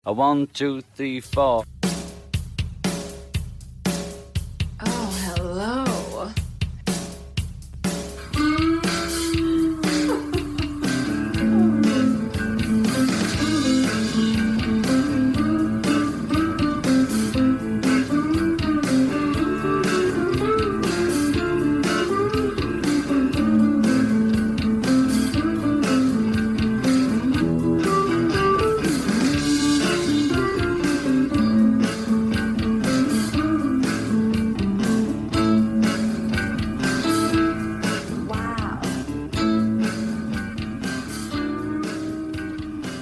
A 1, 2, 3, 4. Oh, hello. Wow.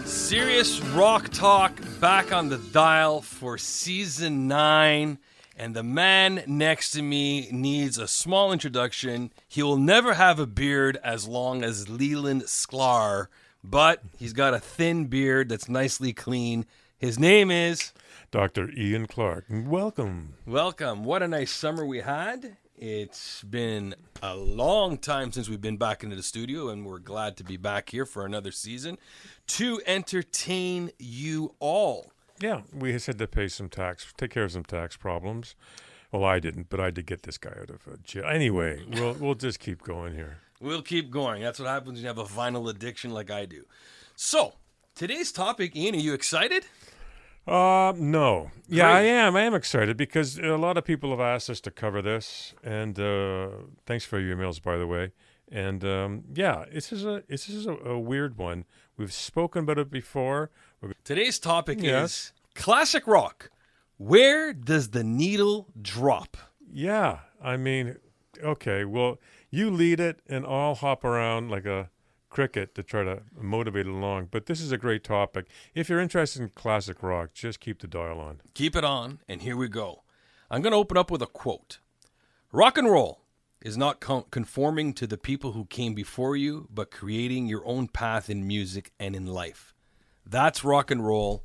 Serious Rock Talk back on the dial for season 9. And the man next to me needs a small introduction. He will never have a beard as long as Leland Sklar, but he's got a thin beard that's nicely clean. His name is Dr. Ian Clark. Welcome. Welcome. What a nice summer we had. It's been a long time since we've been back into the studio, and we're glad to be back here for another season to entertain you all. Yeah, we just had to take care of some tax problems. Well, I didn't, but I did get this guy out of jail. Anyway, we'll just keep going here. We'll keep going. That's what happens when you have a vinyl addiction like I do. So, today's topic, Ian, are you excited? No. Yeah, Great. I am excited because a lot of people have asked us to cover this, and thanks for your emails, by the way. And yeah, this is a weird one. We've spoken about it before. Today's topic Yes. is classic rock. Where does the needle drop? Yeah, I mean, okay, well, you lead it, and I'll hop around like a cricket to try to motivate it along. But this is a great topic. If you're interested in classic rock, just keep the dial on. Keep it on, and here we go. I'm going to open up with a quote. Rock and roll is not conforming to the people who came before you, but creating your own path in music and in life. That's rock and roll,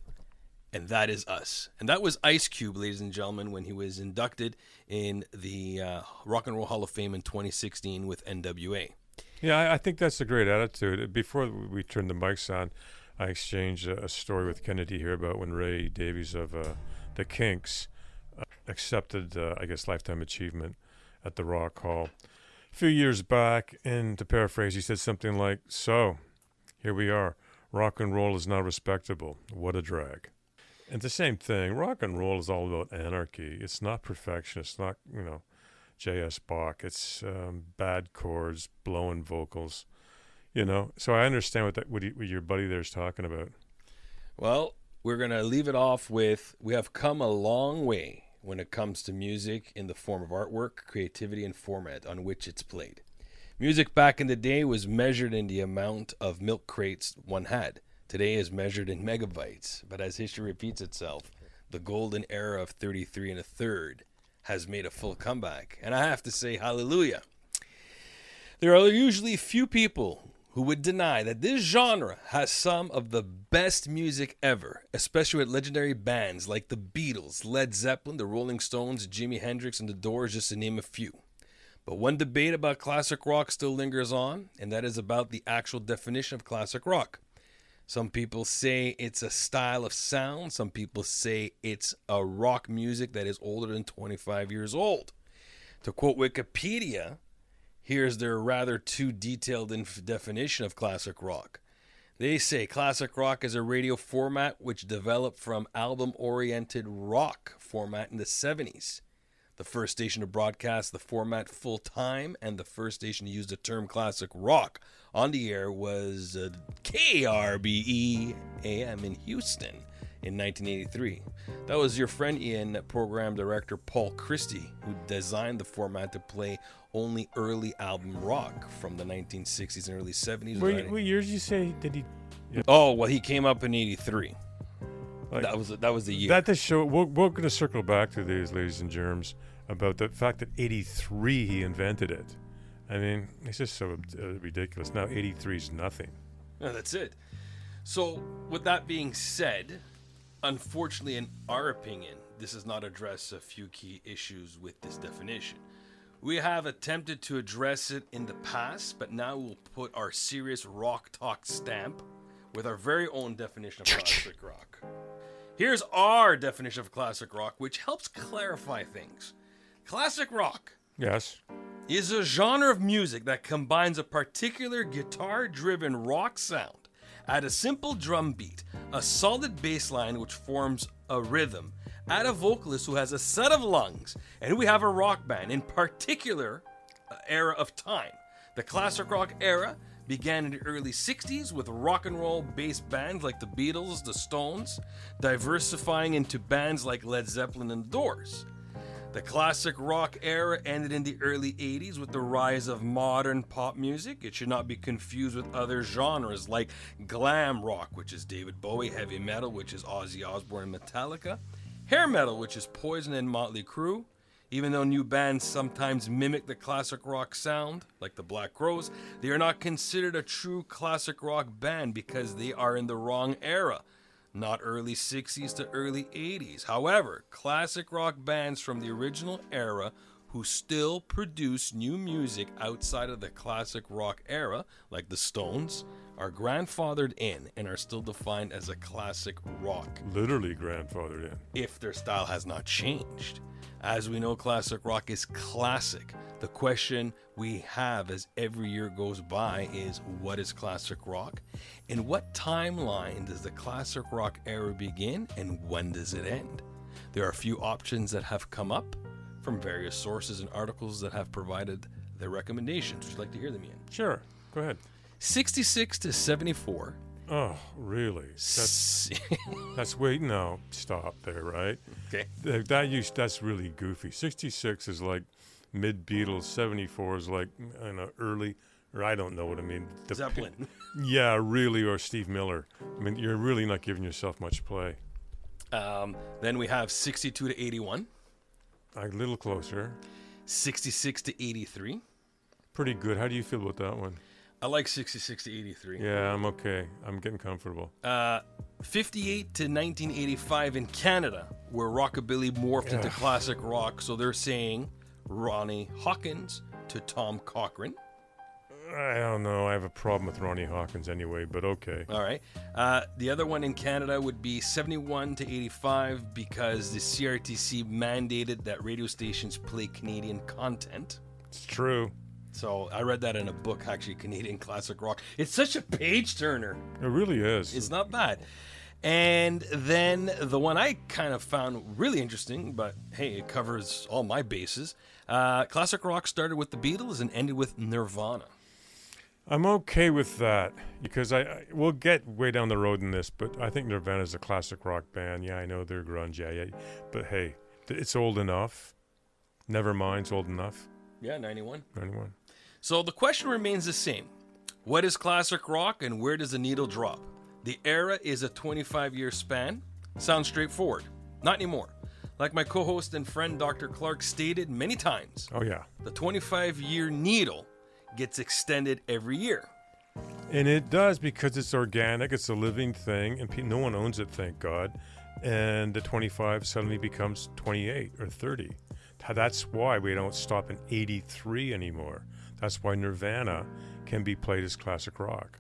and that is us. And that was Ice Cube, ladies and gentlemen, when he was inducted in the Rock and Roll Hall of Fame in 2016 with NWA. Yeah, I think that's a great attitude. Before we turned the mics on, I exchanged a story with Kennedy here about when Ray Davies of the Kinks accepted, I guess, Lifetime Achievement at the Rock Hall a few years back. And to paraphrase, he said something like, "So, here we are. Rock and roll is now respectable. What a drag." And the same thing, rock and roll is all about anarchy. It's not perfection. It's not, J.S. Bach. It's bad chords, blowing vocals, So I understand what your buddy there's talking about. Well, we're going to leave it off with, we have come a long way when it comes to music in the form of artwork, creativity, and format on which it's played. Music back in the day was measured in the amount of milk crates one had. Today is measured in megabytes. But as history repeats itself, the golden era of 33 and a third has made a full comeback. And I have to say hallelujah. There are usually few people who would deny that this genre has some of the best music ever, especially with legendary bands like the Beatles, Led Zeppelin, the Rolling Stones, Jimi Hendrix, and the Doors, just to name a few. But one debate about classic rock still lingers on, and that is about the actual definition of classic rock. Some people say it's a style of sound. Some people say it's a rock music that is older than 25 years old. To quote Wikipedia, here's their rather too detailed definition of classic rock. They say classic rock is a radio format which developed from album-oriented rock format in the 70s. The first station to broadcast the format full-time and the first station to use the term classic rock on the air was KRBE AM in Houston in 1983. That was your friend Ian, program director Paul Christie, who designed the format to play only early album rock from the 1960s and early 70s. What years you say did he? Oh, well, he came up in 83. Like, That was the year. That to show we're going to circle back to these, ladies and germs, about the fact that 83 he invented it. I mean, it's just so ridiculous. Now 83 is nothing. No, that's it. So, with that being said, unfortunately, in our opinion, this does not address a few key issues with this definition. We have attempted to address it in the past, but now we'll put our serious rock talk stamp with our very own definition of classic rock. Here's our definition of classic rock, which helps clarify things. Classic rock Yes. is a genre of music that combines a particular guitar-driven rock sound at a simple drum beat, a solid bass line which forms a rhythm, add a vocalist who has a set of lungs, and we have a rock band in particular era of time. The classic rock era began in the early 60s with rock and roll based bands like the Beatles, the Stones, diversifying into bands like Led Zeppelin and the Doors. The classic rock era ended in the early 80s with the rise of modern pop music. It should not be confused with other genres like glam rock, which is David Bowie, heavy metal, which is Ozzy Osbourne and Metallica, hair metal, which is Poison and Motley Crue. Even though new bands sometimes mimic the classic rock sound, like the Black Crowes, they are not considered a true classic rock band because they are in the wrong era. Not early 60s to early 80s. However, classic rock bands from the original era who still produce new music outside of the classic rock era, like the Stones, are grandfathered in and are still defined as a classic rock. Literally grandfathered in. If their style has not changed. As we know, classic rock is classic. The question we have as every year goes by is, what is classic rock? In what timeline does the classic rock era begin and when does it end? There are a few options that have come up from various sources and articles that have provided their recommendations. Would you like to hear them, Ian? Sure. Go ahead. 66 to 74. Oh, really? That's wait. No, stop there. Right. Okay. That's really goofy. 66 is like mid Beatles. 74 is like early, or I don't know what I mean. Zeppelin. Yeah, really, or Steve Miller. I mean, you're really not giving yourself much play. Then we have 62 to 81. A little closer. 66 to 83. Pretty good. How do you feel about that one? I like 66 to 83. Yeah, I'm okay. I'm getting comfortable. 58 to 1985 in Canada, where rockabilly morphed into classic rock. So they're saying Ronnie Hawkins to Tom Cochrane. I don't know. I have a problem with Ronnie Hawkins anyway, but okay. All right. The other one in Canada would be 71 to 85 because the CRTC mandated that radio stations play Canadian content. It's true. So I read that in a book, actually, Canadian Classic Rock. It's such a page turner. It really is. It's not bad. And then the one I kind of found really interesting, but hey, it covers all my bases. Classic rock started with the Beatles and ended with Nirvana. I'm okay with that because we'll get way down the road in this, but I think Nirvana's a classic rock band. Yeah, I know they're grunge, yeah. But hey, it's old enough. Nevermind's old enough. Yeah, 91. 91. So the question remains the same. What is classic rock and where does the needle drop? The era is a 25-year span. Sounds straightforward. Not anymore. Like my co-host and friend Dr. Clark stated many times, Oh, yeah. the 25-year needle gets extended every year. And it does because it's organic, it's a living thing, and no one owns it, thank God. And the 25 suddenly becomes 28 or 30. That's why we don't stop in 83 anymore. That's why Nirvana can be played as classic rock.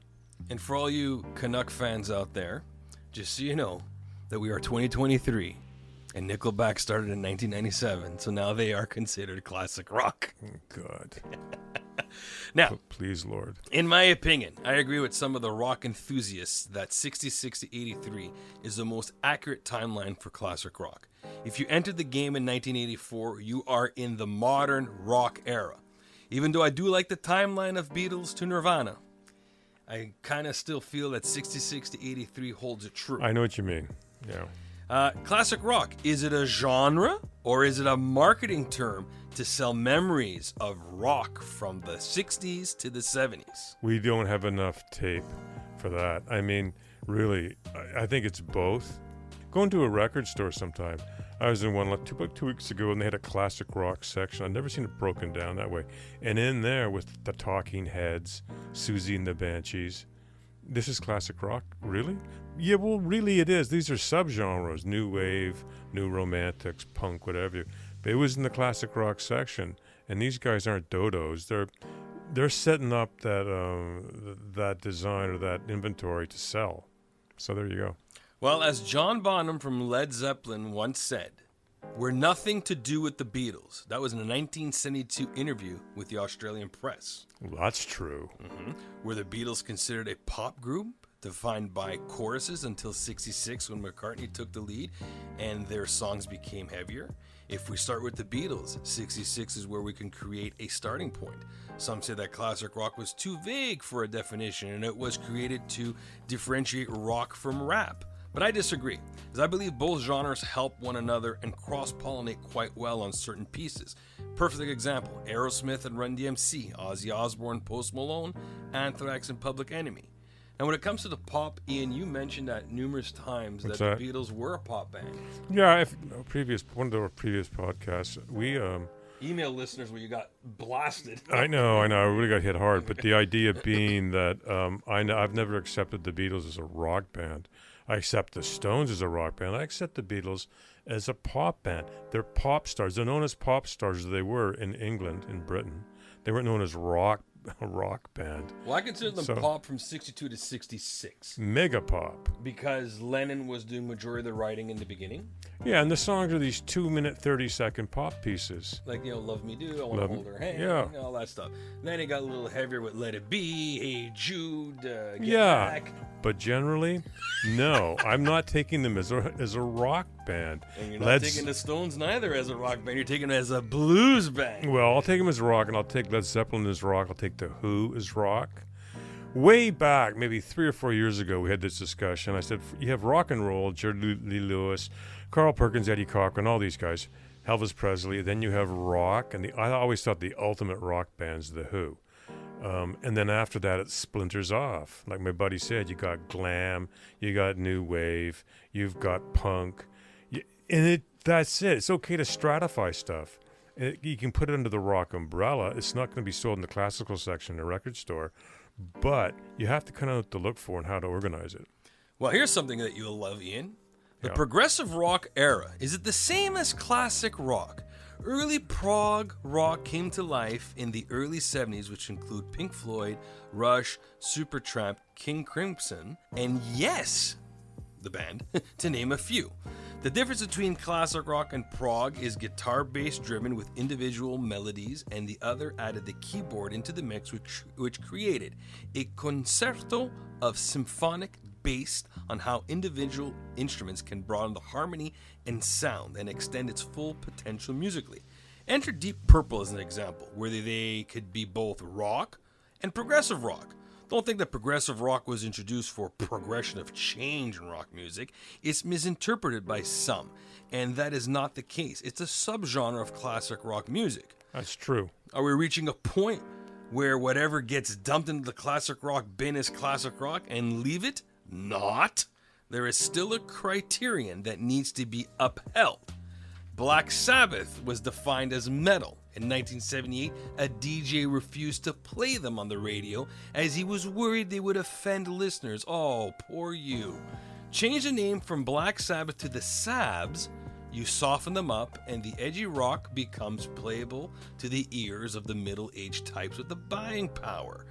And for all you Canuck fans out there, just so you know that we are 2023 and Nickelback started in 1997, so now they are considered classic rock. God. Now, please, Lord. In my opinion, I agree with some of the rock enthusiasts that 66 to 83 is the most accurate timeline for classic rock. If you entered the game in 1984, you are in the modern rock era. Even though I do like the timeline of Beatles to Nirvana, I kind of still feel that 66 to 83 holds it true. I know what you mean. Yeah. Classic rock, is it a genre or is it a marketing term to sell memories of rock from the 60s to the 70s? We don't have enough tape for that. I mean, really, I think it's both. Go into a record store sometime. I was in one about 2 weeks ago, and they had a classic rock section. I've never seen it broken down that way. And in there with the Talking Heads, Susie and the Banshees. This is classic rock? Really? Yeah, well, really it is. These are subgenres. New wave, new romantics, punk, whatever. But it was in the classic rock section. And these guys aren't dodos. They're setting up that design or that inventory to sell. So there you go. Well, as John Bonham from Led Zeppelin once said, we're nothing to do with the Beatles. That was in a 1972 interview with the Australian press. Well, that's true. Were the Beatles considered a pop group defined by choruses until 66 when McCartney took the lead and their songs became heavier? If we start with the Beatles, 66 is where we can create a starting point. Some say that classic rock was too vague for a definition and it was created to differentiate rock from rap. But I disagree, as I believe both genres help one another and cross-pollinate quite well on certain pieces. Perfect example, Aerosmith and Run DMC, Ozzy Osbourne, Post Malone, Anthrax and Public Enemy. And when it comes to the pop, Ian, you mentioned that numerous times that the Beatles were a pop band. Yeah, one of our previous podcasts, we Email listeners where you got blasted. I know, I really got hit hard. But the idea being that I've never accepted the Beatles as a rock band. I accept the Stones as a rock band. I accept the Beatles as a pop band. They're pop stars. They're known as pop stars. They were in England, in Britain. They weren't known as a rock band. Well, I consider them pop from 62 to 66. Mega pop. Because Lennon was doing majority of the writing in the beginning. Yeah, and the songs are these 2-minute, 30-second pop pieces. Like, Love Me Do, I Want to Hold Her Hand, all that stuff. Then it got a little heavier with Let It Be, Hey Jude, Get Back. But generally, no. I'm not taking them as a rock band. And you're not taking the Stones neither as a rock band. You're taking them as a blues band. Well, I'll take them as rock, and I'll take Led Zeppelin as rock. I'll take The Who as rock. Way back, maybe 3 or 4 years ago, we had this discussion. I said, you have rock and roll, Jerry Lee Lewis, Carl Perkins, Eddie Cochran, all these guys, Elvis Presley. Then you have rock, and I always thought the ultimate rock band's The Who. And then after that, it splinters off. Like my buddy said, you got glam, you got new wave, you've got punk, that's it. It's okay to stratify stuff. You can put it under the rock umbrella. It's not going to be sold in the classical section in a record store, but you have to kind of know what to look for and how to organize it. Well, here's something that you'll love, Ian. The progressive rock era. Is it the same as classic rock? Early prog rock came to life in the early 70s, which include Pink Floyd, Rush, Supertramp, King Crimson, and Yes, the band, to name a few. The difference between classic rock and prog is guitar-bass driven with individual melodies, and the other added the keyboard into the mix, which created a concerto of symphonic based on how individual instruments can broaden the harmony and sound and extend its full potential musically. Enter Deep Purple as an example, where they could be both rock and progressive rock. Don't think that progressive rock was introduced for progression of change in rock music. It's misinterpreted by some, and that is not the case. It's a subgenre of classic rock music. That's true. Are we reaching a point where whatever gets dumped into the classic rock bin is classic rock and leave it? Not. There is still a criterion that needs to be upheld. Black Sabbath was defined as metal. In 1978, a DJ refused to play them on the radio as he was worried they would offend listeners. Oh, poor you. Change the name from Black Sabbath to the Sabs, you soften them up, and the edgy rock becomes playable to the ears of the middle-aged types with the buying power.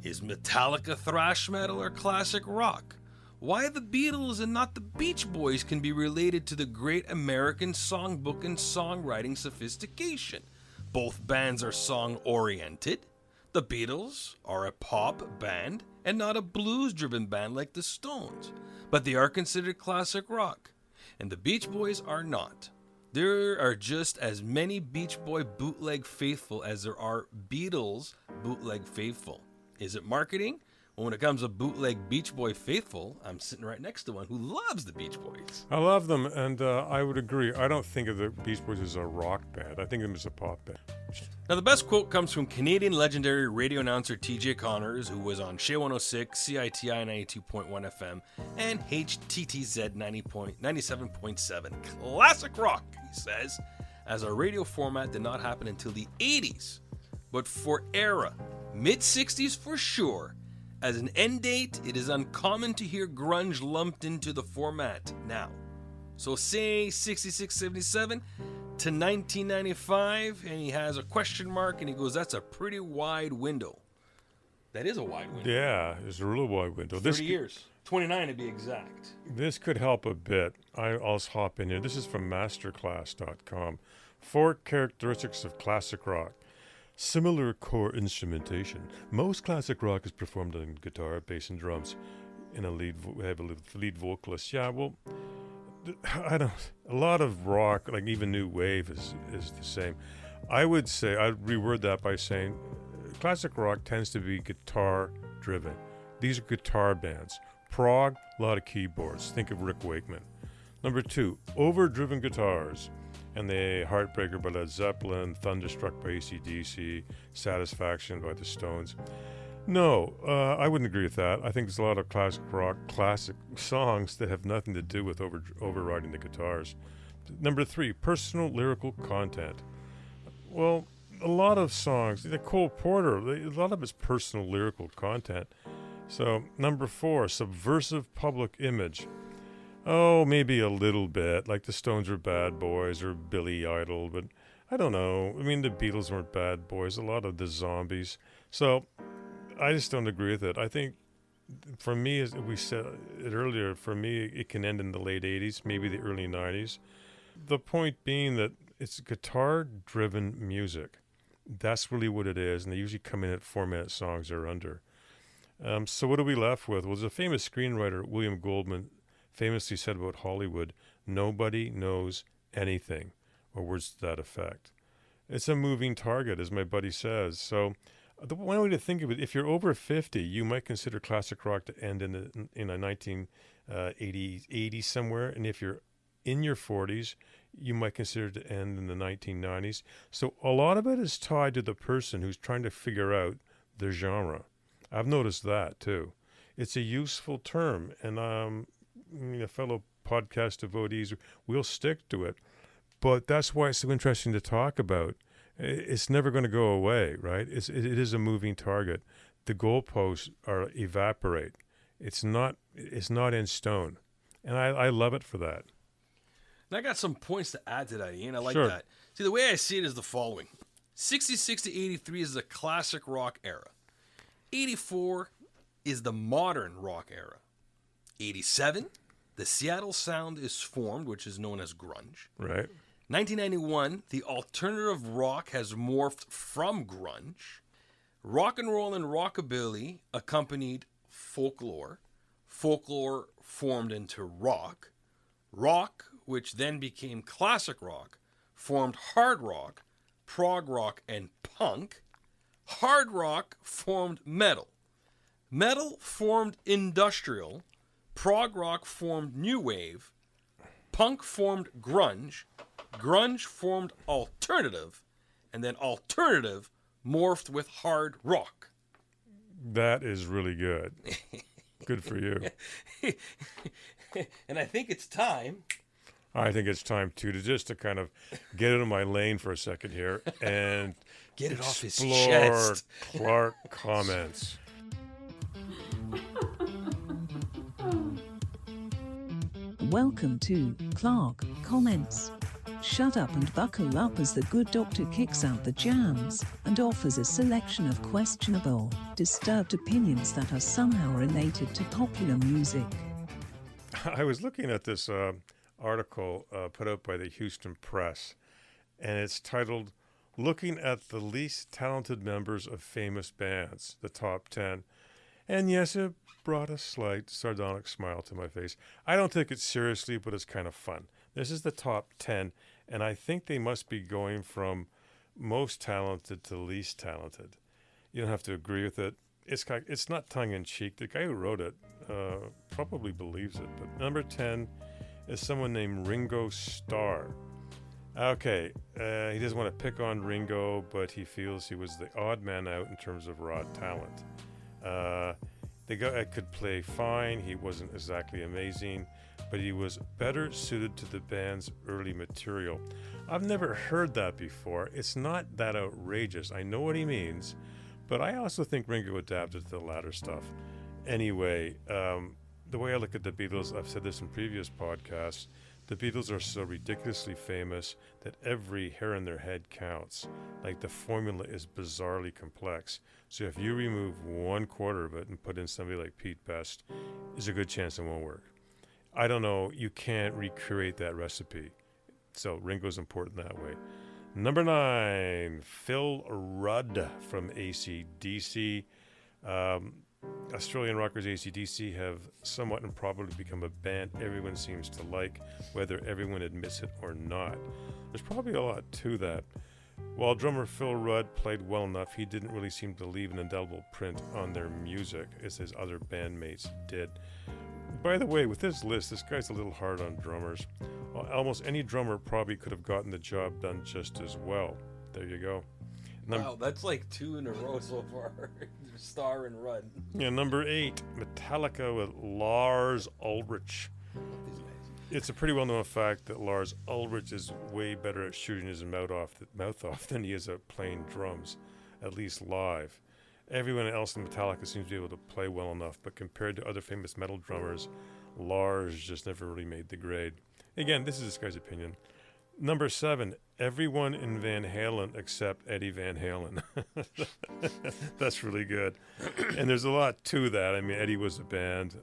Is Metallica thrash metal or classic rock? Why the Beatles and not the Beach Boys can be related to the great American songbook and songwriting sophistication. Both bands are song-oriented. The Beatles are a pop band and not a blues-driven band like the Stones, but they are considered classic rock, and the Beach Boys are not. There are just as many Beach Boy bootleg faithful as there are Beatles bootleg faithful. Is it marketing? Well, when it comes to bootleg Beach Boy faithful, I'm sitting right next to one who loves the Beach Boys. I love them, and I would agree. I don't think of the Beach Boys as a rock band. I think of them as a pop band. Now, the best quote comes from Canadian legendary radio announcer TJ Connors, who was on Shea 106, CITI 92.1 FM, and HTTZ 97.7. Classic rock, he says, as a radio format did not happen until the 80s. But for era, mid-60s for sure. As an end date, it is uncommon to hear grunge lumped into the format now. So say 66, 77 to 1995, and he has a question mark, and he goes, that's a pretty wide window. That is a wide window. Yeah, it's a real wide window. 30 years. 29 to be exact. This could help a bit. I'll hop in here. This is from masterclass.com. 4 characteristics of classic rock. Similar core instrumentation. Most classic rock is performed on guitar, bass, and drums. In a lead vocalist. Yeah, well, a lot of rock, like even new wave, is the same. I would say, I'd reword that by saying classic rock tends to be guitar driven. These are guitar bands. Prog, a lot of keyboards. Think of Rick Wakeman. Number 2, overdriven guitars. And the Heartbreaker by Led Zeppelin, Thunderstruck by AC/DC, Satisfaction by the Stones. No, I wouldn't agree with that. I think there's a lot of classic rock, classic songs that have nothing to do with overriding the guitars. Number 3, personal lyrical content. Well, a lot of songs, like Cole Porter, a lot of it's personal lyrical content. So, number 4, subversive public image. Oh, maybe a little bit, like the Stones were bad boys or Billy Idol, but I don't know. I mean, the Beatles weren't bad boys, a lot of the Zombies. So, I just don't agree with it. I think, for me, as we said it earlier, for me, it can end in the late 80s, maybe the early 90s. The point being that it's guitar-driven music. That's really what it is, and they usually come in at 4-minute songs or under. So what are we left with? Well, there's a famous screenwriter, William Goldman, famously said about Hollywood, nobody knows anything, or words to that effect. It's a moving target, as my buddy says. So the one way to think of it, if you're over 50, you might consider classic rock to end in a 1980 somewhere. And if you're in your 40s, you might consider it to end in the 1990s. So a lot of it is tied to the person who's trying to figure out the genre. I've noticed that too. It's a useful term, and fellow podcast devotees, we'll stick to it. But that's why it's so interesting to talk about. It's never going to go away, right? It is a moving target. The goalposts evaporate. It's not in stone, and I love it for that. And I got some points to add to that, Ian. I like Sure. that. See, the way I see it is the following: 66 to 83 is the classic rock era. 84 is the modern rock era. 87, the Seattle sound is formed, which is known as grunge. Right. 1991, the alternative rock has morphed from grunge. Rock and roll and rockabilly accompanied folklore. Folklore formed into rock. Rock, which then became classic rock, formed hard rock, prog rock, and punk. Hard rock formed metal. Metal formed industrial. Prog rock formed new wave. Punk formed grunge. Grunge formed alternative. And then alternative morphed with hard rock. That is really good. Good for you. And I think it's time. I think it's time to kind of get into my lane for a second here and Get it off his explore chest. Clark comments. Welcome to Clark Comments. Shut up and buckle up as the good doctor kicks out the jams and offers a selection of questionable, disturbed opinions that are somehow related to popular music. I was looking at this article put out by the Houston Press, and it's titled, Looking at the Least Talented Members of Famous Bands, the Top 10. And yes, it brought a slight sardonic smile to my face. I don't take it seriously, but it's kind of fun. This is the top 10, and I think they must be going from most talented to least talented. You don't have to agree with it. It's not tongue-in-cheek. The guy who wrote it probably believes it. But number 10 is someone named Ringo Starr. Okay, he doesn't want to pick on Ringo, but he feels he was the odd man out in terms of raw talent. The guy could play fine. He wasn't exactly amazing, but he was better suited to the band's early material. I've never heard that before. It's not that outrageous. I know what he means, but I also think Ringo adapted to the latter stuff. Anyway, the way I look at the Beatles, I've said this in previous podcasts, The Beatles are so ridiculously famous that every hair in their head counts. Like, the formula is bizarrely complex. So if you remove 1/4 of it and put in somebody like Pete Best, there's a good chance it won't work. I don't know. You can't recreate that recipe. So Ringo's important that way. Number 9, Phil Rudd from AC/DC. Australian rockers AC/DC have somewhat improbably become a band everyone seems to like, whether everyone admits it or not. There's probably a lot to that. While drummer Phil Rudd played well enough, he didn't really seem to leave an indelible print on their music, as his other bandmates did. By the way, with this list, this guy's a little hard on drummers. Almost any drummer probably could have gotten the job done just as well. There you go. Wow, that's like 2 in a row so far. Star and Rudd. Yeah, number 8, Metallica with Lars Ulrich. It's a pretty well-known fact that Lars Ulrich is way better at shooting his mouth off than he is at playing drums, at least live. Everyone else in Metallica seems to be able to play well enough, but compared to other famous metal drummers, Lars just never really made the grade. Again, this is this guy's opinion. Number 7, everyone in Van Halen except Eddie Van Halen. That's really good. And there's a lot to that. I mean, Eddie was a band.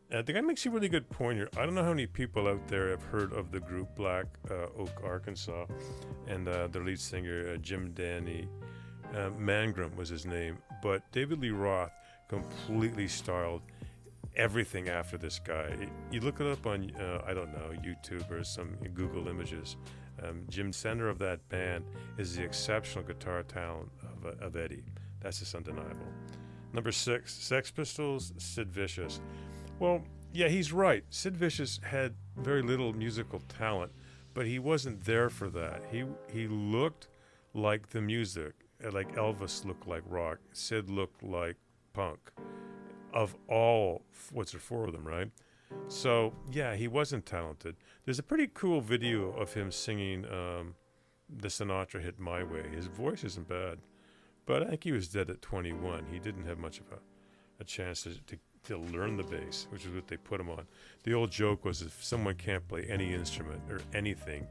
The guy makes a really good point here. I don't know how many people out there have heard of the group Black Oak, Arkansas, and their lead singer, Jim Danny Mangrum was his name. But David Lee Roth completely styled everything after this guy. You look it up on, I don't know, YouTube or some Google images. Jim, center of that band, is the exceptional guitar talent of Eddie. That's just undeniable. Number 6, Sex Pistols, Sid Vicious. Well, yeah, he's right. Sid Vicious had very little musical talent, but he wasn't there for that. He looked like the music, like Elvis looked like rock. Sid looked like punk. Of all, what's there, 4 of them, right? So, yeah, he wasn't talented. There's a pretty cool video of him singing the Sinatra hit My Way. His voice isn't bad, but I think he was dead at 21. He didn't have much of a chance to learn the bass, which is what they put him on. The old joke was, if someone can't play any instrument or anything,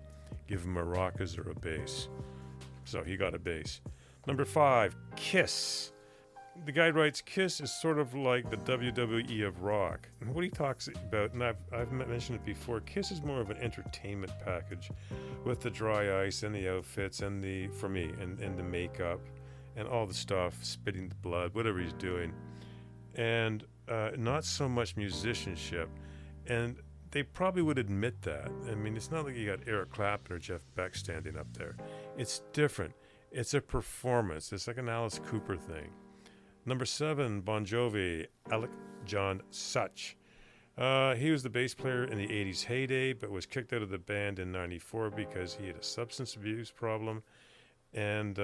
give him maracas or a bass. So he got a bass. Number 5, Kiss. The guy writes, Kiss is sort of like the WWE of rock. And what he talks about, and I've mentioned it before, Kiss is more of an entertainment package with the dry ice and the outfits and the makeup and all the stuff, spitting the blood, whatever he's doing. And not so much musicianship. And they probably would admit that. I mean, it's not like you got Eric Clapton or Jeff Beck standing up there. It's different. It's a performance. It's like an Alice Cooper thing. Number 7, Bon Jovi, Alec John Such. He was the bass player in the 80s heyday, but was kicked out of the band in 94 because he had a substance abuse problem. And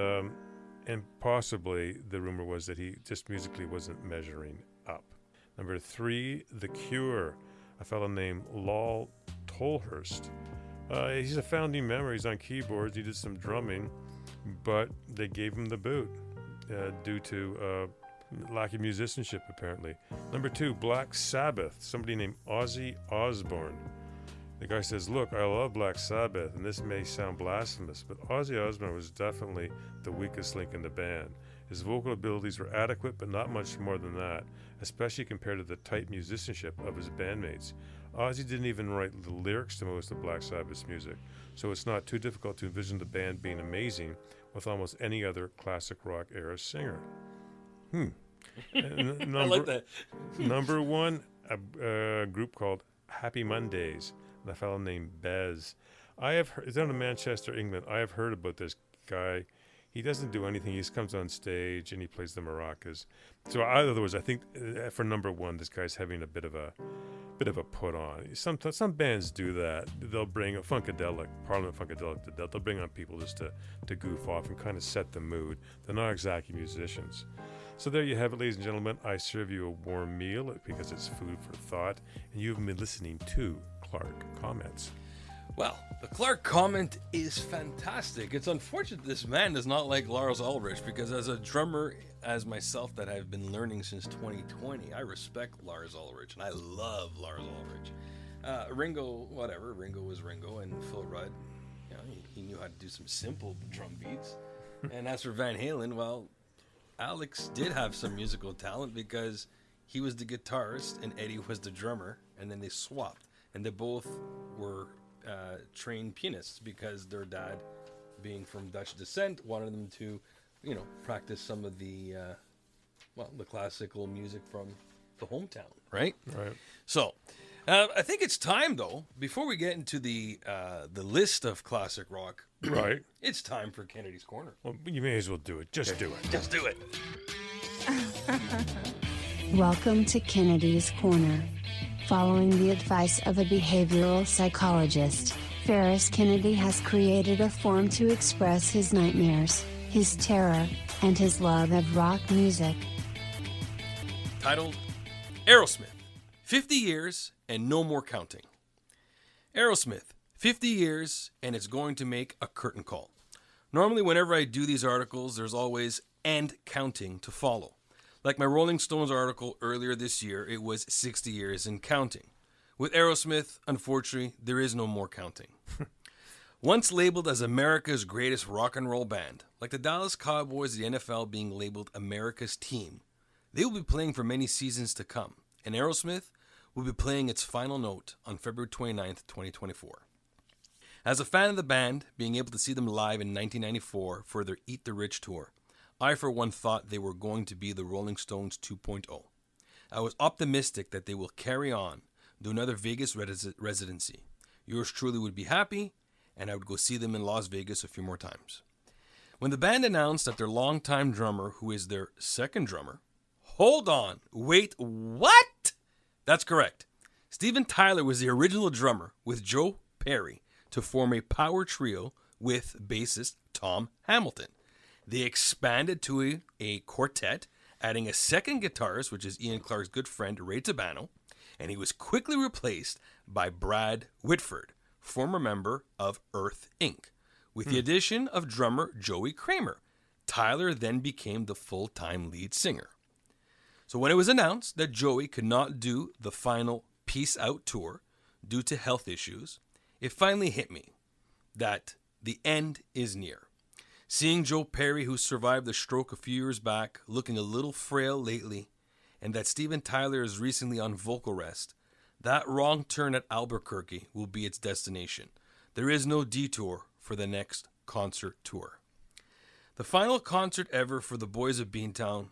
possibly the rumor was that he just musically wasn't measuring up. Number 3, The Cure, a fellow named Lol Tolhurst. He's a founding member. He's on keyboards. He did some drumming, but they gave him the boot due to lack of musicianship, apparently. Number 2, Black Sabbath, somebody named Ozzy Osbourne. The guy says, look, I love Black Sabbath, and this may sound blasphemous, but Ozzy Osbourne was definitely the weakest link in the band. His vocal abilities were adequate, but not much more than that, especially compared to the tight musicianship of his bandmates. Ozzy didn't even write the lyrics to most of Black Sabbath's music, so it's not too difficult to envision the band being amazing with almost any other classic rock era singer. I like that. Number 1, a group called Happy Mondays, and a fellow named Bez. It's down in Manchester, England. I have heard about this guy. He doesn't do anything. He just comes on stage and he plays the maracas. So, in other words, I think for number 1, this guy's having a bit of a put on. Some bands do that. They'll bring a Funkadelic, Parliament Funkadelic. They'll bring on people just to goof off and kind of set the mood. They're not exactly musicians. So there you have it, ladies and gentlemen. I serve you a warm meal because it's food for thought, and you've been listening to Clark Comments. Well, the Clark comment is fantastic. It's unfortunate this man is not like Lars Ulrich, because as a drummer, as myself, that I've been learning since 2020, I respect Lars Ulrich, and I love Lars Ulrich. Ringo, whatever. Ringo was Ringo, and Phil Rudd, you know, he knew how to do some simple drum beats. And as for Van Halen, well, Alex did have some musical talent because he was the guitarist and Eddie was the drummer, and then they swapped. And they both were trained pianists because their dad, being from Dutch descent, wanted them to, you know, practice some of the, the classical music from the hometown, right? Right. So, I think it's time, though, before we get into the list of classic rock, Right. it's time for Kennedy's Corner. Well, you may as well do it. Just do it. Just do it. Welcome to Kennedy's Corner. Following the advice of a behavioral psychologist, Ferris Kennedy has created a forum to express his nightmares, his terror, and his love of rock music. Titled Aerosmith, 50 years and no more counting. Aerosmith, 50 years and it's going to make a curtain call. Normally whenever I do these articles, there's always "and counting" to follow. Like my Rolling Stones article earlier this year, it was 60 years and counting. With Aerosmith, unfortunately, there is no more counting. Once labeled as America's greatest rock and roll band, like the Dallas Cowboys, the NFL being labeled America's team, they will be playing for many seasons to come, and Aerosmith will be playing its final note on February 29th, 2024. As a fan of the band, being able to see them live in 1994 for their Eat the Rich tour, I for one thought they were going to be the Rolling Stones 2.0. I was optimistic that they will carry on, do another Vegas residency. Yours truly would be happy, and I would go see them in Las Vegas a few more times. When the band announced that their longtime drummer, who is their second drummer, hold on, wait, what? That's correct. Steven Tyler was the original drummer with Joe Perry to form a power trio with bassist Tom Hamilton. They expanded to a quartet, adding a second guitarist, which is Ian Clark's good friend Ray Tabano, and he was quickly replaced by Brad Whitford, former member of Earth, Inc. With the addition of drummer Joey Kramer, Tyler then became the full-time lead singer. So when it was announced that Joey could not do the final Peace Out tour due to health issues, it finally hit me that the end is near. Seeing Joe Perry, who survived the stroke a few years back, looking a little frail lately, and that Steven Tyler is recently on vocal rest, that wrong turn at Albuquerque will be its destination. There is no detour for the next concert tour. The final concert ever for the Boys of Beantown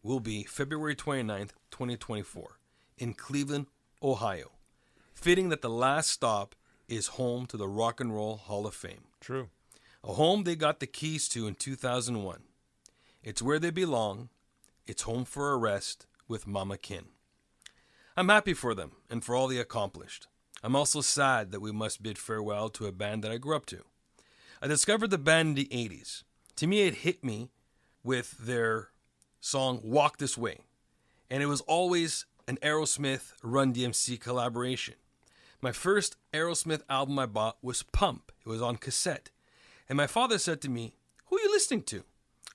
will be February 29th, 2024, in Cleveland, Ohio. Fitting that the last stop is home to the Rock and Roll Hall of Fame. True. A home they got the keys to in 2001. It's where they belong. It's home for a rest with Mama Kin. I'm happy for them and for all they accomplished. I'm also sad that we must bid farewell to a band that I grew up to. I discovered the band in the 80s. To me, it hit me with their song Walk This Way. And it was always an Aerosmith Run DMC collaboration. My first Aerosmith album I bought was Pump. It was on cassette. And my father said to me, "Who are you listening to?"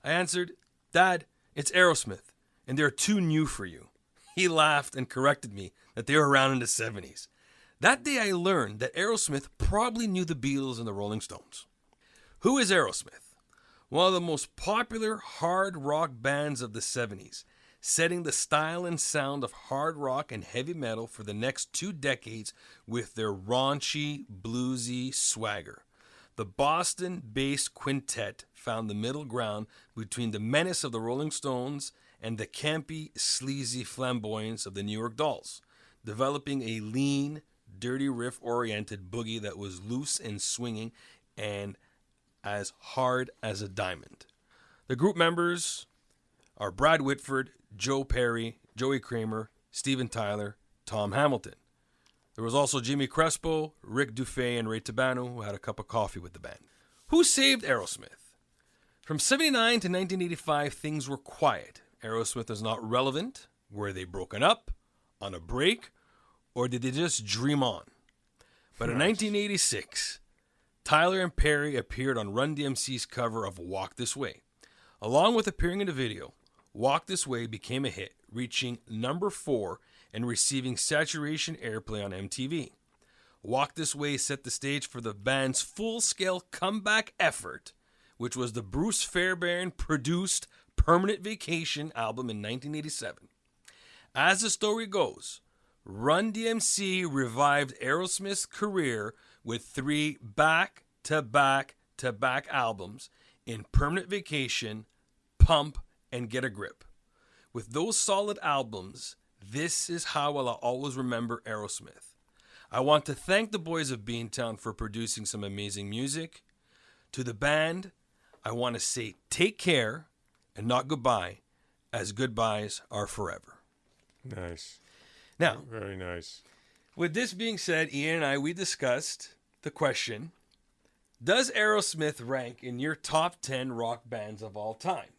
I answered, "Dad, it's Aerosmith, and they're too new for you." He laughed and corrected me that they were around in the 70s. That day I learned that Aerosmith probably knew the Beatles and the Rolling Stones. Who is Aerosmith? One of the most popular hard rock bands of the 70s, setting the style and sound of hard rock and heavy metal for the next 2 decades with their raunchy, bluesy swagger. The Boston-based quintet found the middle ground between the menace of the Rolling Stones and the campy, sleazy flamboyance of the New York Dolls, developing a lean, dirty riff-oriented boogie that was loose and swinging and as hard as a diamond. The group members are Brad Whitford, Joe Perry, Joey Kramer, Steven Tyler, Tom Hamilton. There was also Jimmy Crespo, Rick Dufay, and Ray Tabano, who had a cup of coffee with the band. Who saved Aerosmith? From 79 to 1985, things were quiet. Aerosmith is not relevant. Were they broken up, on a break, or did they just dream on? But in 1986, Tyler and Perry appeared on Run DMC's cover of Walk This Way. Along with appearing in the video, Walk This Way became a hit, reaching number 4 and receiving saturation airplay on MTV. Walk This Way set the stage for the band's full-scale comeback effort, which was the Bruce Fairbairn-produced Permanent Vacation album in 1987. As the story goes, Run DMC revived Aerosmith's career with 3 back-to-back-to-back albums in Permanent Vacation, Pump, and Get a Grip. With those solid albums, this is how I'll always remember Aerosmith. I want to thank the boys of Beantown for producing some amazing music. To the band, I want to say take care and not goodbye, as goodbyes are forever. Nice. Now, Very nice. with this being said, Ian and we discussed the question, does Aerosmith rank in your top 10 rock bands of all time?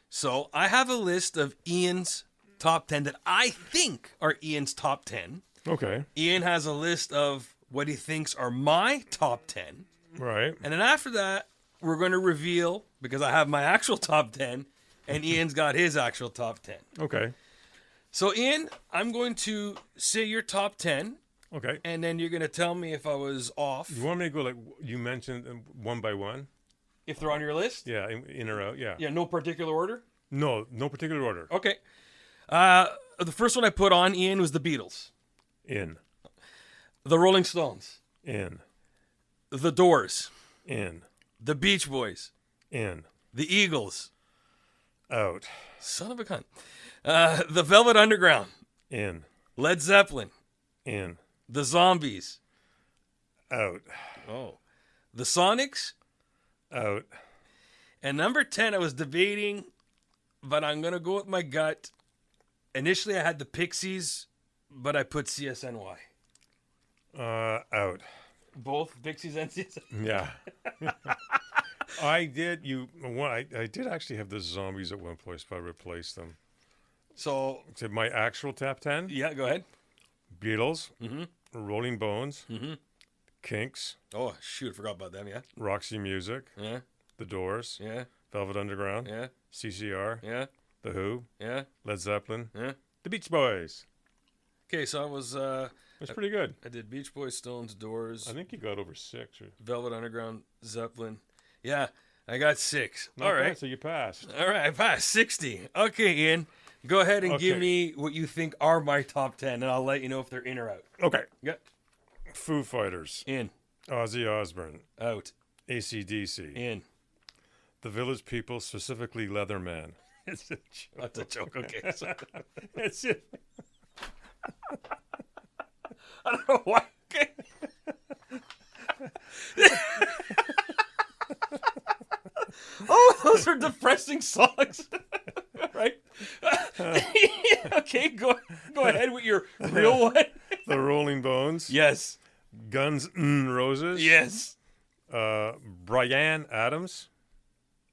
So I have a list of Ian's top 10 that I think are Ian's top 10. Okay. Ian has a list of what he thinks are my top 10. Right. And then after that, we're going to reveal, because I have my actual top 10, and Ian's got his actual top 10. Okay. So, Ian, I'm going to say your top 10, Okay. and then you're going to tell me if I was off, You want me to go like you mentioned one by one? if they're on your list. Yeah, in or out. Yeah. Yeah, no particular order. No particular order. Okay. The first one I put on, Ian, was the Beatles, In. the Rolling Stones, In. the Doors, In. the Beach Boys, In. the Eagles, Out. son of a cunt, the Velvet Underground, In. Led Zeppelin, In. the Zombies, Out. the Sonics, Out. and number 10, I was debating, but I'm going to go with my gut. Initially, I had the Pixies, but I put CSNY. Out. Both Pixies and CSNY. Yeah. I did. I did actually have the Zombies at one place, but I replaced them. So, To my actual top 10: yeah, go ahead. Beatles, Rolling Bones, Mhm. Kinks, Oh, shoot, I forgot about them, yeah. Roxy Music, Yeah, The Doors, yeah, Velvet Underground, yeah, CCR, yeah, The Who, yeah, Led Zeppelin, yeah. The Beach Boys. Okay, so I was, That's pretty good. I did Beach Boys, Stones, Doors, I think you got over 6. Or Velvet Underground, Zeppelin. Yeah, I got 6. Not All bad, right. so you passed. All right, I passed 60. Okay, Ian, go ahead and give Okay. me what you think are my top 10, and I'll let you know if they're in or out. Okay. Yeah. Foo Fighters, In, Ozzy Osbourne, out, AC/DC, in. The Village People, specifically Leatherman. It's a joke. That's a joke. Okay. So, That's it. I don't know why. Okay. Oh, those are depressing songs. Right? Okay, go ahead with your real one. The Rolling Bones, Yes. Guns N' Roses, Yes. Bryan Adams.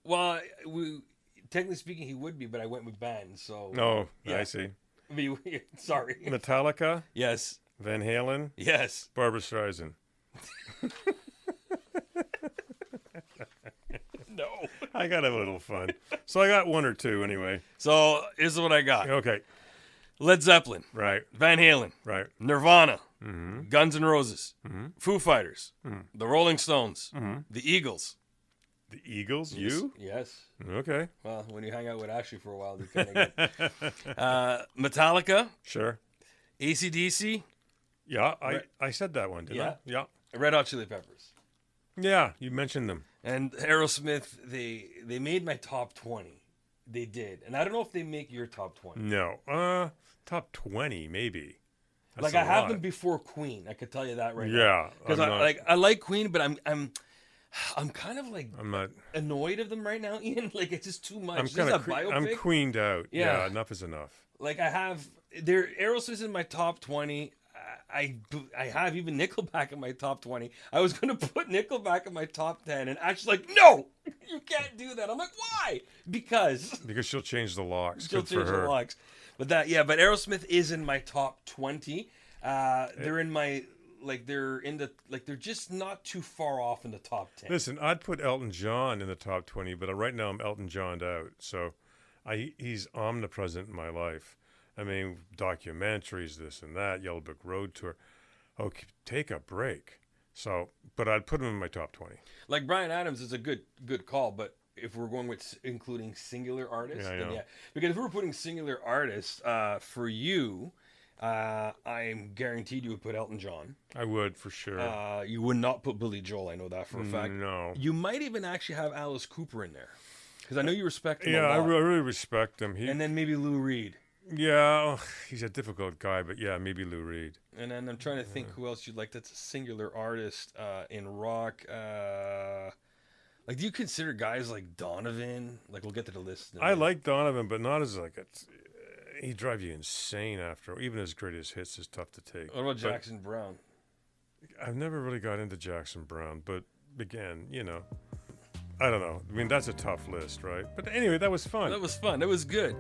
Well, technically speaking, he would be, but I went with bands, so. Oh, Yeah. I see. I mean, sorry. Metallica, Yes. Van Halen, Yes. Barbra Streisand. No. I got a little fun. So I got 1 or 2 anyway. So here's what I got: Okay. Led Zeppelin, Right. Van Halen, Right. Nirvana, Mm-hmm. Guns N' Roses, Foo Fighters, Mhm. the Rolling Stones, Mhm. the Eagles. The Eagles. You? Yes. Okay. Well, when you hang out with Ashley for a while, you kind of get. Metallica, Sure. AC/DC, Yeah, Right. I said that one, didn't Yeah. I? Yeah. Red Hot Chili Peppers, Yeah, you mentioned them. and Aerosmith. They made my top 20. They did, and I don't know if they make your top 20. No. Top 20 maybe. That's Like a I have lot. them before Queen. I could tell you that right now. Yeah. Because I'm not- I like Queen, but I'm kind of like I'm not. annoyed of them right now, Ian. Like it's just too much. I'm This is kind a of. biopic. I'm queened out. Yeah. Yeah. Enough is enough. Like I have Aerosmith in my top 20. I have even Nickelback in my top 20. I was gonna put Nickelback in my top 10, and Ash's like, no, you can't do that. I'm like, why? Because Because she'll change the locks. she'll Good for change the her. locks. But but Aerosmith is in my top 20. They're in my they're just not too far off in the top 10. Listen, I'd put Elton John in the top 20, but right now I'm Elton John'd out. So he's omnipresent in my life. I mean, documentaries, this and that, Yellow Brick Road Tour. take a break. So, but I'd put him in my top 20. Like Bryan Adams is a good call, but if we're going with including singular artists, Yeah, I then know. yeah. Because if we were putting singular artists, for you, I'm guaranteed you would put Elton John. I would for sure. You would not put Billy Joel. I know that for a fact. No. You might even actually have Alice Cooper in there, because I know you respect him Yeah, a I lot. really respect him. And then maybe Lou Reed. Yeah, he's a difficult guy, but yeah, maybe Lou Reed. And then I'm trying to think who else you'd like that's a singular artist in rock. Like, do you consider guys like Donovan? Like, we'll get to the list. in a I minute. like Donovan, but not as like he drive you insane after. Even his greatest hits is tough to take. What about But Jackson Brown? I've never really got into Jackson Brown, but again, I don't know. I mean, that's a tough list, right? But anyway, that was fun. That was fun. That was good.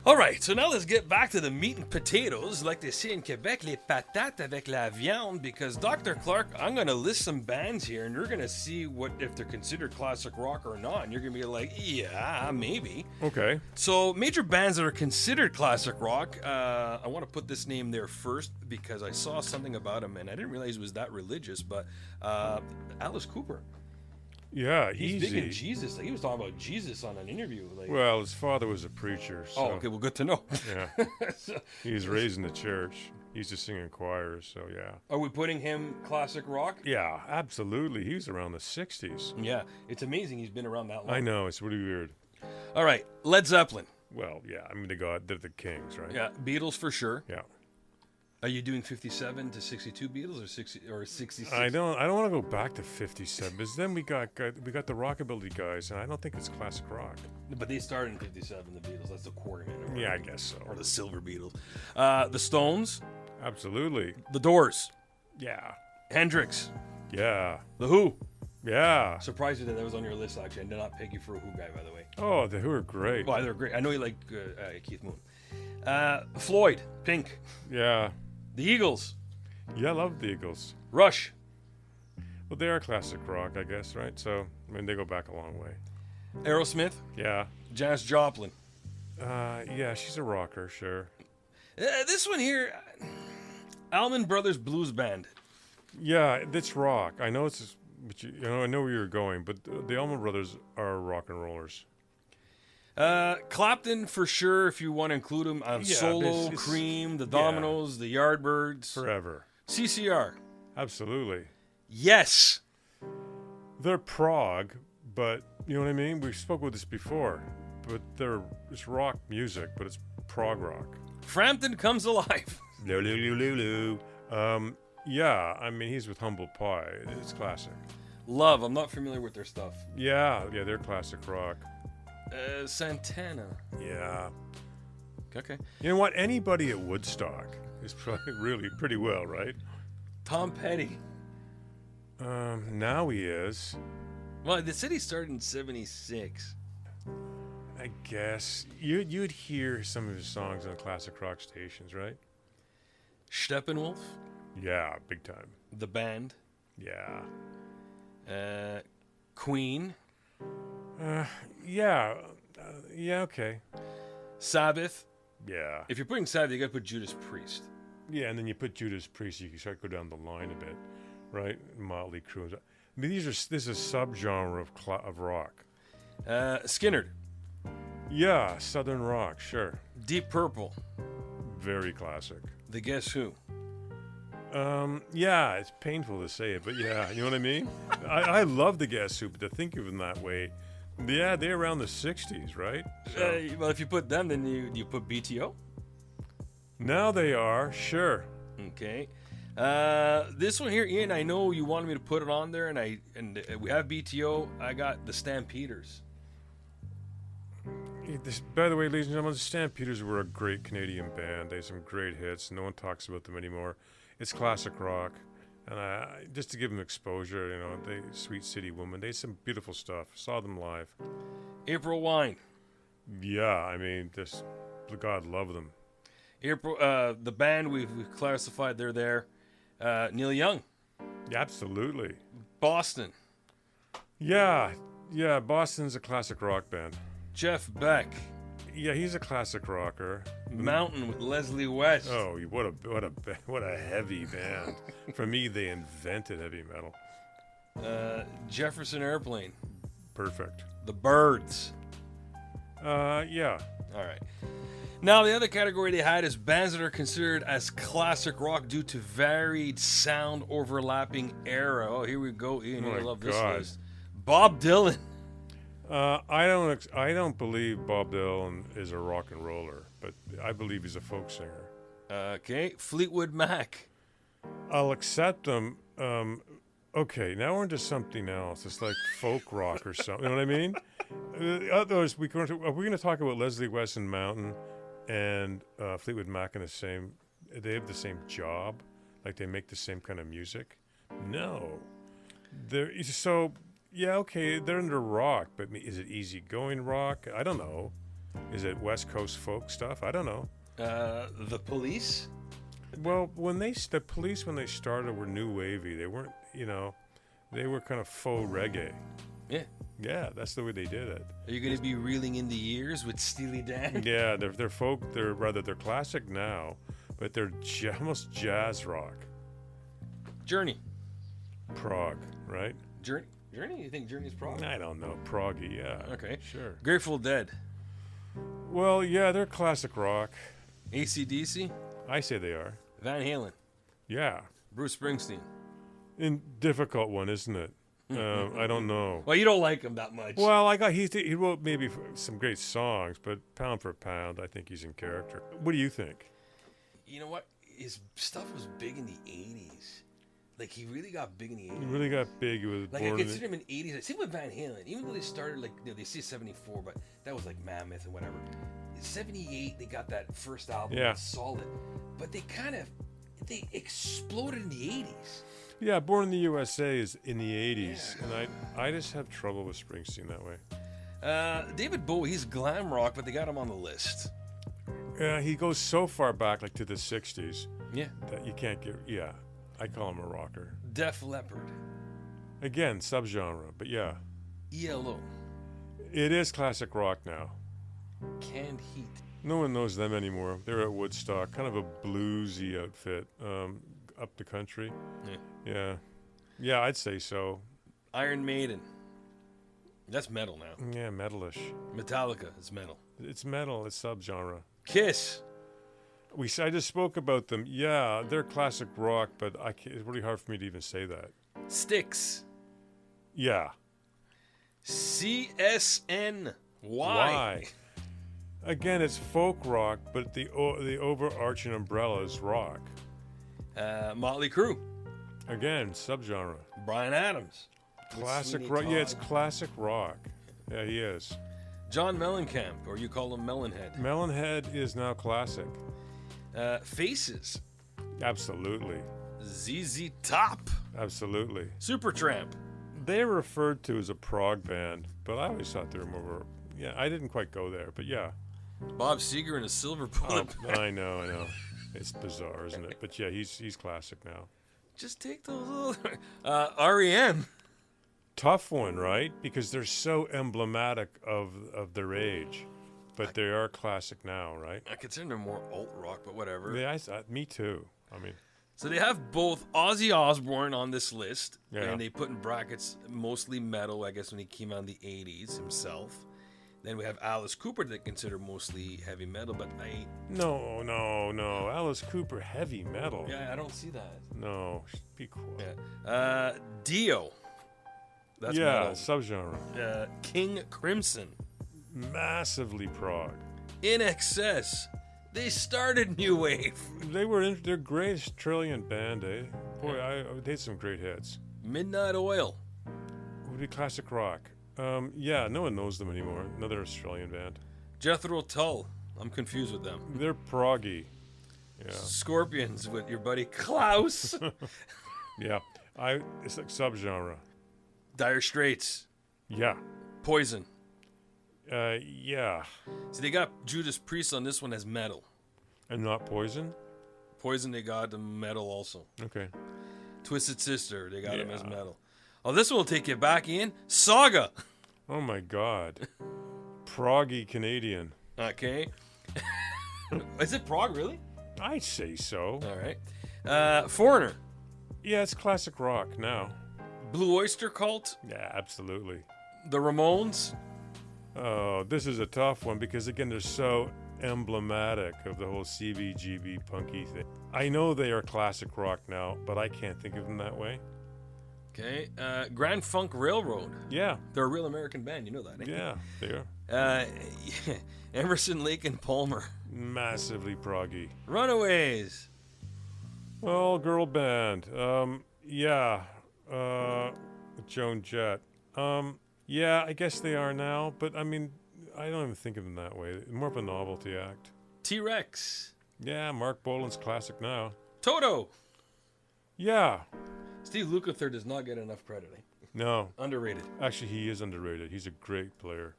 All right, so now let's get back to the meat and potatoes, like they say in Quebec, les patates avec la viande, because Dr. Clark, I'm going to list some bands here, and you're going to see if they're considered classic rock or not, and you're going to be like, yeah, maybe. Okay. So, major bands that are considered classic rock, I want to put this name there first, because I saw something about him, and I didn't realize he was that religious, but Alice Cooper. Yeah, He's easy. big in Jesus. Like, he was talking about Jesus on an interview. Like, Well, his father was a preacher. So, oh, okay, well, good to know. Yeah. He was raised in the church. He used to sing in choirs, so yeah. Are we putting him classic rock? Yeah, absolutely. He was around the 60s. Yeah, it's amazing he's been around that long. I know, it's really weird. All right, Led Zeppelin. Well, yeah, I mean, they're the Kings, right? Yeah, Beatles for sure. Yeah. Are you doing 57 to 62 Beatles or 66? I don't want to go back to 57 because then we got the rockabilly guys, and I don't think it's classic rock. But they started in 57, the Beatles. That's the Quarrymen. Or Yeah, I guess so. Or the Silver Beatles. The Stones. Absolutely. The Doors. Yeah. Hendrix. Yeah. The Who. Yeah. Surprised you that was on your list, actually. I did not peg you for a Who guy, by the way. Oh, the Who are great. Well, they're great. I know you like Keith Moon. Floyd. Pink. Yeah. The Eagles. Yeah, I love the Eagles. Rush. Well, they are classic rock, I guess, right? So, I mean, they go back a long way. Aerosmith. Yeah. Janis Joplin. Yeah, she's a rocker, sure. This one here, Allman Brothers Blues Band. Yeah, it's rock. I know it's, but I know where you're going, but the Allman Brothers are rock and rollers. Clapton for sure, if you want to include them. Yeah, Solo, it's- Cream, the Dominoes, the Yardbirds. Forever. CCR. Absolutely. Yes. They're prog, but you know what I mean? We spoke about this before, but it's rock music, but it's prog rock. Frampton Comes Alive. Yeah, I mean, he's with Humble Pie. It's classic. Love. I'm not familiar with their stuff. Yeah, they're classic rock. Santana. Yeah. Okay. You know what? Anybody at Woodstock is probably really pretty well, right? Tom Petty. Now he is. Well, the city started in 76. I guess you'd hear some of his songs on classic rock stations, right? Steppenwolf. Yeah, big time. The Band. Yeah. Queen. Yeah. Yeah, okay. Sabbath. Yeah. If you're putting Sabbath, you got to put Judas Priest. Yeah, and then you put Judas Priest, you can start to go down the line a bit, right? Motley Crue. I mean, this is a subgenre of rock. Skynyrd. Yeah, Southern rock, sure. Deep Purple. Very classic. The Guess Who. Yeah, it's painful to say it, but yeah, you know what I mean? I love the Guess Who, but to think of them that way, yeah, they're around the 60s, right? So, Well, if you put them, then you put BTO. now they are, sure. Okay. This one here, Ian, I know you wanted me to put it on there, and we have BTO. I got the Stampeders. By the way, ladies and gentlemen, the Stampeders were a great Canadian band. They had some great hits. No one talks about them anymore. It's classic rock. And just to give them exposure, they Sweet City Woman, they had some beautiful stuff. Saw them live. April Wine. Yeah, I mean, God love them. April, the band we've classified, they're there. Neil Young. Yeah, absolutely. Boston. Yeah, Boston's a classic rock band. Jeff Beck. Yeah, he's a classic rocker. Mountain with Leslie West. Oh, what a heavy band. For me, they invented heavy metal. Jefferson Airplane. Perfect. The Birds. Yeah. All right. Now, the other category they had is bands that are considered as classic rock due to varied sound overlapping era. Oh, here we go, Ian. Oh I my love this God. list. Bob Dylan. I don't believe Bob Dylan is a rock and roller, but I believe he's a folk singer. Okay. Fleetwood Mac. I'll accept him. Okay, now we're into something else. It's like folk rock or something. You know what I mean? Others, are we going to talk about Leslie West and Mountain and Fleetwood Mac in the same? They have the same job, like they make the same kind of music. No, so yeah, okay, they're into rock, but is it easygoing rock? I don't know. Is it West Coast folk stuff? I don't know. The Police. Well, the Police when they started were new wavy. They weren't, they were kind of faux reggae. Yeah. Yeah, that's the way they did it. Are you going to be reeling in the years with Steely Dan? Yeah, they're folk. They're classic now, but they're almost jazz rock. Journey. Prog, right? Journey? You think Journey's prog? I don't know. Proggy, yeah. Okay. Sure. Grateful Dead. Well, yeah, they're classic rock. AC/DC. I say they are. Van Halen. Yeah. Bruce Springsteen. Difficult one, isn't it? I don't know. Well, you don't like him that much. Well, he wrote maybe some great songs, but pound for pound, I think he's in character. What do you think? You know what? His stuff was big in the 80s. Like, he really got big in the 80s. He really got big. He was Like, born I consider him in 80s. Same with Van Halen. Even though they started, like, they say 74, but that was, like, Mammoth and whatever. In 78, they got that first album. Yeah. That's solid. But they exploded in the 80s. Yeah, Born in the USA is in the 80s, and I just have trouble with Springsteen that way. David Bowie, he's glam rock, but they got him on the list. Yeah, he goes so far back, like to the 60s, Yeah. that you can't get, yeah, I call him a rocker. Def Leppard. Again, subgenre, but yeah. ELO. It is classic rock now. Canned Heat. No one knows them anymore. They're at Woodstock, kind of a bluesy outfit, up the country. Yeah. Yeah, I'd say so. Iron Maiden. That's metal now. Yeah, metalish. Metallica is metal. It's metal, it's subgenre. Kiss. I just spoke about them. Yeah, they're classic rock, but it's really hard for me to even say that. Styx. Yeah. CSN. Why? Again, it's folk rock, but the overarching umbrella is rock. Motley Crue. Again, subgenre. Bryan Adams. Classic Sweeney rock. Todd. Yeah, it's classic rock. Yeah, he is. John Mellencamp, or you call him Melonhead. Melonhead is now classic. Faces. Absolutely. ZZ Top. Absolutely. Supertramp. They're referred to as a prog band, but I always thought they were more. Yeah, I didn't quite go there, but yeah. Bob Seger and a Silver Oh, Bullet. I know. It's bizarre, isn't it? But yeah, he's classic now. Just take those little... REM. Tough one, right? Because they're so emblematic of their age, but they are classic now, right? I consider them more alt rock, but whatever. Yeah, me too. I mean, So they have both Ozzy Osbourne on this list, Yeah. and they put in brackets mostly metal, I guess, when he came out in the 80s himself. Then we have Alice Cooper that they consider mostly heavy metal, but no. Alice Cooper, heavy metal. yeah, I don't see that. No, be quiet. Yeah. Dio. That's Yeah, metal. subgenre. King Crimson. Massively prog. In Excess. They started New Wave. They were their greatest trillion band, eh? Boy, they had some great hits. Midnight Oil. Would be classic rock. Yeah, no one knows them anymore. Another Australian band. Jethro Tull. I'm confused with them. They're proggy. Yeah, Scorpions with your buddy Klaus. yeah. It's like subgenre. Dire Straits. Yeah. Poison. Yeah. So they got Judas Priest on this one as metal. And not Poison? Poison, they got the metal also. Okay. Twisted Sister, they got him as Yeah. metal. Oh, this one will take you back in. Saga. Oh my God. Proggy Canadian. Okay. Is it prog, really? I'd say so. All right. Foreigner. Yeah, it's classic rock now. Blue Oyster Cult. Yeah, absolutely. The Ramones. Oh, this is a tough one because, again, they're so emblematic of the whole CBGB punky thing. I know they are classic rock now, but I can't think of them that way. Okay. Grand Funk Railroad. Yeah, They're a real American band. You know that, eh? yeah, they are. Emerson, Lake and Palmer. Massively proggy. Runaways. Well, girl band. Yeah. Joan Jett. Yeah, I guess they are now, but I mean, I don't even think of them that way. More of a novelty act. T-Rex. Yeah, Mark Bolan's classic now. Toto. Yeah. Steve Lukather does not get enough credit, eh? No. Underrated. Actually, he is underrated. He's a great player.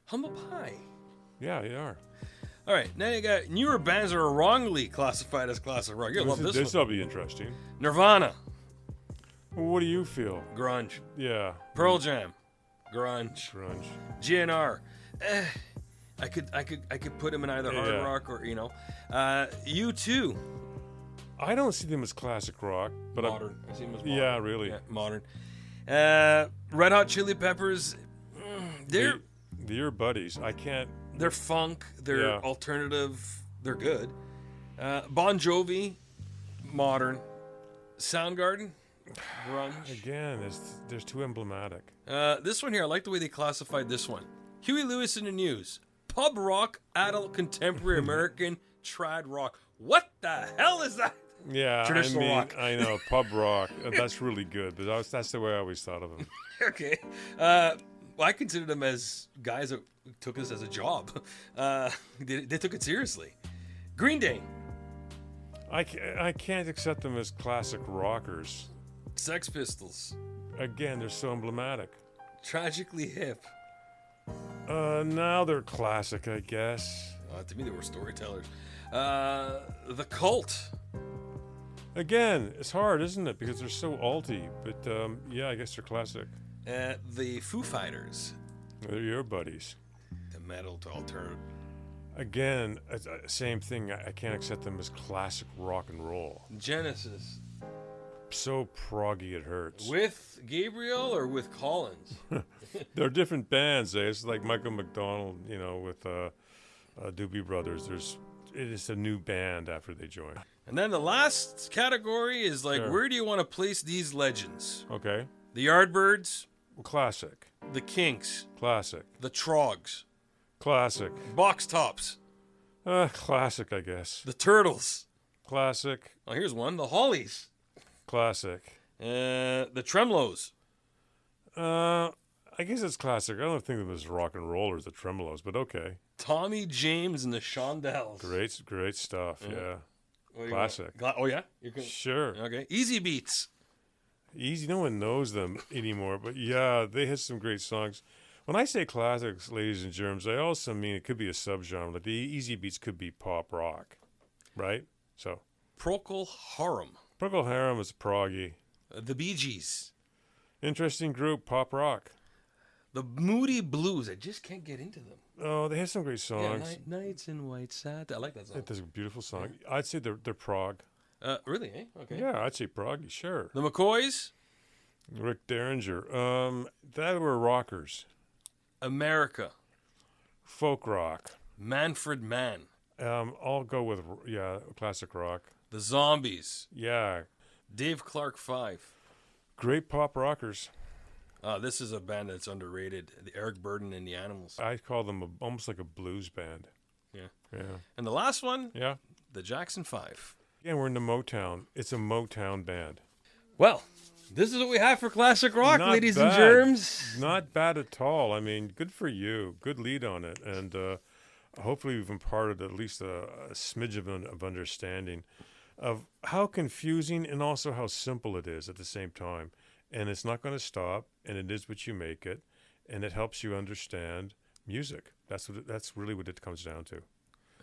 Humble Pie. Yeah, they are. All right, now you got newer bands that are wrongly classified as classic rock. You'll love this one. This'll be interesting. Nirvana. What do you feel? Grunge. Yeah. Pearl Jam. Grunge. Grunge. GNR. I could put them in either hard Yeah. rock or, U2. I don't see them as classic rock, but Modern. I see them as modern. Yeah, really. Yeah, modern. Red Hot Chili Peppers. They're They're buddies. I can't. they're funk. They're Yeah. alternative. They're good. Bon Jovi. Modern. Soundgarden. Grunge. Again, there's too emblematic. This one here, I like the way they classified this one. Huey Lewis and the News. Pub rock, adult, contemporary American, trad rock. What the hell is that? Yeah, Traditional rock. I know, pub rock. That's really good, but that's the way I always thought of them. Okay. Well, I consider them as guys that took this as a job. They took it seriously. Green Day. I can't accept them as classic rockers. Sex Pistols. Again, they're so emblematic. Tragically Hip. Now they're classic, I guess. To me, they were storytellers. The Cult. Again, it's hard, isn't it? Because they're so alty. But yeah, I guess they're classic. The Foo Fighters. They're your buddies. The metal to alternative. Again, same thing. I can't accept them as classic rock and roll. Genesis. So proggy it hurts. With Gabriel or with Collins? They're different bands. It's like Michael McDonald, with Doobie Brothers. It is a new band after they join. And then the last category is like, Sure. where do you want to place these legends? Okay. The Yardbirds, Classic. the Kinks, Classic. the Trogs, Classic. Box Tops, Classic, I guess. the Turtles. Classic. Oh, here's one. The Hollies, Classic. the Tremolos, I guess it's classic. I don't think of them as rock and rollers, the Tremolos, but okay. Tommy James, and the Shondells. Great stuff. Yeah. What do you Classic. want? Oh yeah. You can. Sure. Okay. Easy Beats. Easy. No one knows them anymore, but yeah, they had some great songs. When I say classics, ladies and germs, I also mean it could be a subgenre. Like the Easy Beats could be pop rock, right? So Procol Harum. Procol Harum is proggy. The Bee Gees. Interesting group, pop rock. The Moody Blues. I just can't get into them. Oh, they have some great songs. Yeah, Nights in White Satin. I like that song. That's a beautiful song. I'd say they're prog. Really? Eh? Okay. Yeah, I'd say proggy, sure. The McCoys. Rick Derringer. That were rockers. America. Folk rock. Manfred Mann. I'll go with classic rock. The Zombies. Yeah, Dave Clark 5. great pop rockers. This is a band that's underrated. The Eric Burden and the Animals. I call them almost like a blues band. Yeah. Yeah. And the last one, Yeah. the Jackson 5. Yeah, we're into Motown. It's a Motown band. Well, this is what we have for classic rock, Not ladies and bad. germs. Not bad at all. I mean, good for you. Good lead on it. And hopefully we've imparted at least a smidge of understanding of how confusing and also how simple it is at the same time. And it's not going to stop, and it is what you make it, and it helps you understand music. That's really what it comes down to.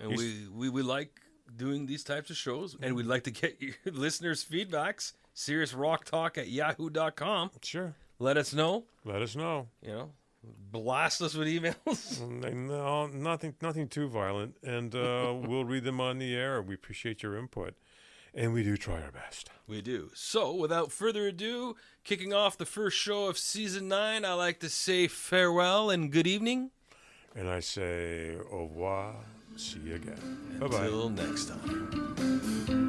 And we like doing these types of shows, and we'd like to get your listeners' feedbacks. SeriousRockTalk@yahoo.com. Sure. Let us know. Let us know. You know, blast us with emails? No, nothing too violent, and we'll read them on the air. We appreciate your input, and we do try our best. We do. So, without further ado, kicking off the first show of Season 9, I like to say farewell and good evening. And I say au revoir. See you again. Bye-bye. Until next time.